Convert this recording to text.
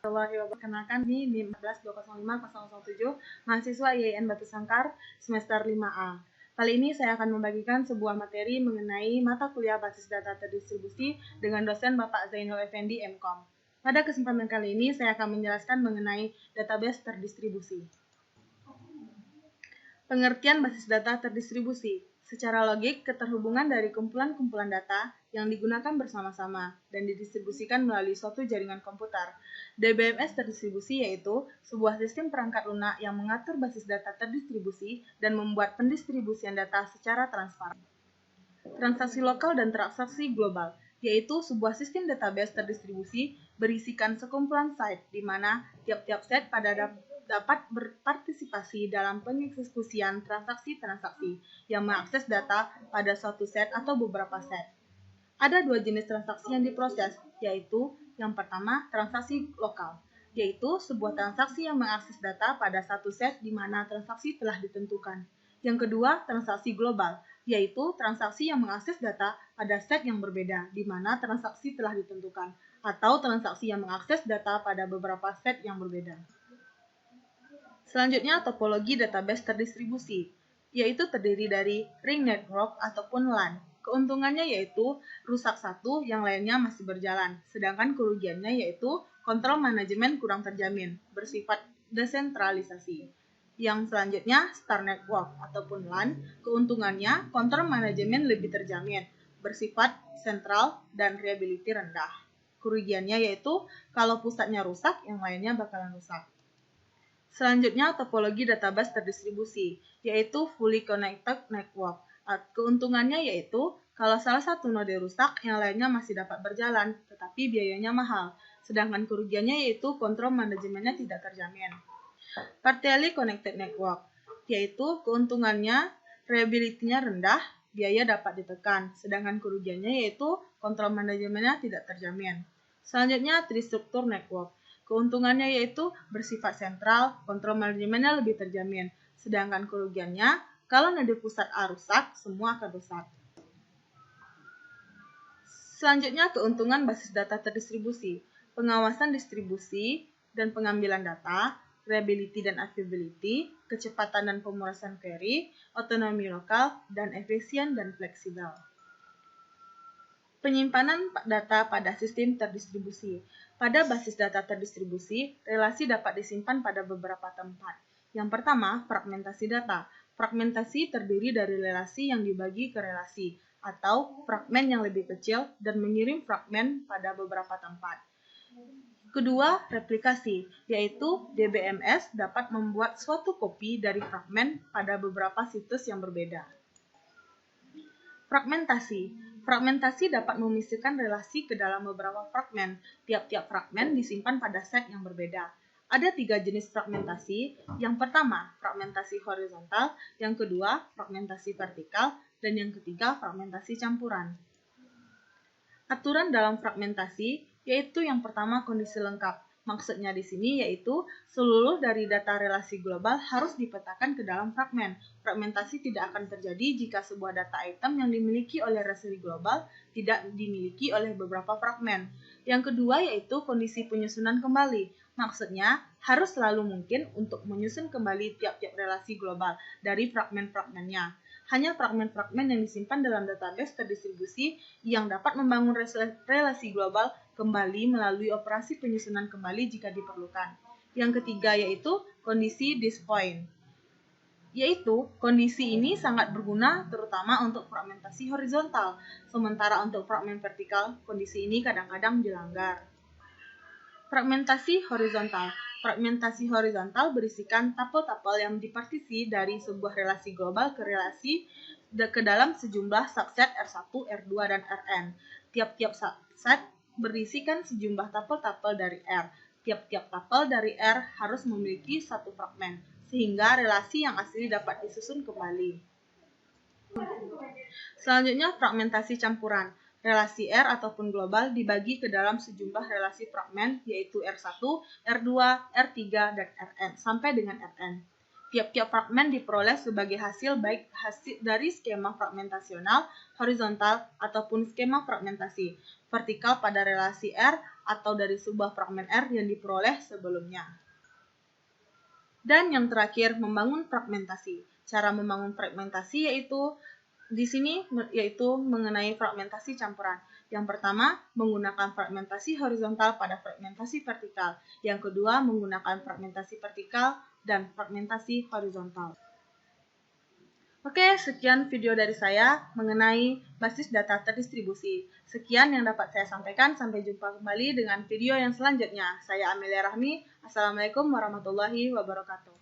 Perkenalkan, ini NIM 14205-007, mahasiswa IAIN Batu Sangkar, semester 5A. Kali ini saya akan membagikan sebuah materi mengenai mata kuliah basis data terdistribusi dengan dosen Bapak Zainul Effendi, MKom. Pada kesempatan kali ini, saya akan menjelaskan mengenai database terdistribusi. Pengertian basis data terdistribusi. Secara logik, keterhubungan dari kumpulan-kumpulan data yang digunakan bersama-sama dan didistribusikan melalui suatu jaringan komputer. DBMS terdistribusi yaitu sebuah sistem perangkat lunak yang mengatur basis data terdistribusi dan membuat pendistribusian data secara transparan. Transaksi lokal dan transaksi global, yaitu sebuah sistem database terdistribusi berisikan sekumpulan site di mana tiap-tiap set dapat berpartisipasi dalam pengeksekusian transaksi-transaksi yang mengakses data pada suatu set atau beberapa set. Ada dua jenis transaksi yang diproses, yaitu yang pertama transaksi lokal, yaitu sebuah transaksi yang mengakses data pada satu set di mana transaksi telah ditentukan. Yang kedua, transaksi global, yaitu transaksi yang mengakses data pada set yang berbeda di mana transaksi telah ditentukan, atau transaksi yang mengakses data pada beberapa set yang berbeda. Selanjutnya, topologi database terdistribusi, yaitu terdiri dari ring network ataupun LAN. Keuntungannya yaitu rusak satu, yang lainnya masih berjalan, sedangkan kerugiannya yaitu kontrol manajemen kurang terjamin, bersifat desentralisasi. Yang selanjutnya, star network ataupun LAN, keuntungannya kontrol manajemen lebih terjamin, bersifat sentral dan reliability rendah. Kerugiannya yaitu kalau pusatnya rusak, yang lainnya bakalan rusak. Selanjutnya, topologi database terdistribusi, yaitu fully connected network. Keuntungannya yaitu, kalau salah satu node rusak, yang lainnya masih dapat berjalan, tetapi biayanya mahal. Sedangkan kerugiannya yaitu kontrol manajemennya tidak terjamin. Partially connected network, yaitu keuntungannya reliability-nya rendah, biaya dapat ditekan. Sedangkan kerugiannya yaitu kontrol manajemennya tidak terjamin. Selanjutnya, tristruktur network. Keuntungannya yaitu bersifat sentral, kontrol manajemennya lebih terjamin. Sedangkan kerugiannya, kalau node pusat A rusak, semua akan rusak. Selanjutnya, keuntungan basis data terdistribusi. Pengawasan distribusi dan pengambilan data, reliability dan availability, kecepatan dan pemrosesan query, otonomi lokal, dan efisien dan fleksibel. Penyimpanan data pada sistem terdistribusi. Pada basis data terdistribusi, relasi dapat disimpan pada beberapa tempat. Yang pertama, fragmentasi data. Fragmentasi terdiri dari relasi yang dibagi ke relasi, atau fragmen yang lebih kecil dan mengirim fragmen pada beberapa tempat. Kedua, replikasi, yaitu DBMS dapat membuat suatu kopi dari fragmen pada beberapa situs yang berbeda. Fragmentasi. Fragmentasi dapat memisahkan relasi ke dalam beberapa fragmen. Tiap-tiap fragmen disimpan pada set yang berbeda. Ada 3 jenis fragmentasi. Yang pertama, fragmentasi horizontal. Yang kedua, fragmentasi vertikal. Dan yang ketiga, fragmentasi campuran. Aturan dalam fragmentasi yaitu yang pertama kondisi lengkap. Maksudnya di sini yaitu seluruh dari data relasi global harus dipetakan ke dalam fragmen. Fragmentasi tidak akan terjadi jika sebuah data item yang dimiliki oleh relasi global tidak dimiliki oleh beberapa fragmen. Yang kedua yaitu kondisi penyusunan kembali. Maksudnya harus selalu mungkin untuk menyusun kembali tiap-tiap relasi global dari fragmen-fragmennya. Hanya fragmen-fragmen yang disimpan dalam database terdistribusi yang dapat membangun relasi global kembali melalui operasi penyusunan kembali jika diperlukan. Yang ketiga yaitu kondisi disk point. Yaitu kondisi ini sangat berguna terutama untuk fragmentasi horizontal, sementara untuk fragmen vertikal kondisi ini kadang-kadang dilanggar. Fragmentasi horizontal. Fragmentasi horizontal berisikan tapel-tapel yang dipartisi dari sebuah relasi global ke relasi ke dalam sejumlah subset R1, R2, dan Rn. Tiap-tiap subset berisikan sejumlah tapel-tapel dari R. Tiap-tiap tapel dari R harus memiliki satu fragmen, sehingga relasi yang asli dapat disusun kembali. Selanjutnya, fragmentasi campuran. Relasi R ataupun global dibagi ke dalam sejumlah relasi fragmen, yaitu R1, R2, R3, dan Rn, sampai dengan Rn. Tiap-tiap fragmen diperoleh sebagai hasil baik dari skema fragmentasional, horizontal, ataupun skema fragmentasi. Vertikal pada relasi R atau dari sebuah fragmen R yang diperoleh sebelumnya. Dan yang terakhir, membangun fragmentasi. Cara membangun fragmentasi di sini yaitu mengenai fragmentasi campuran. Yang pertama, menggunakan fragmentasi horizontal pada fragmentasi vertikal. Yang kedua, menggunakan fragmentasi vertikal dan fragmentasi horizontal. Oke, sekian video dari saya mengenai basis data terdistribusi. Sekian yang dapat saya sampaikan. Sampai jumpa kembali dengan video yang selanjutnya. Saya Amelia Rahmi. Assalamualaikum warahmatullahi wabarakatuh.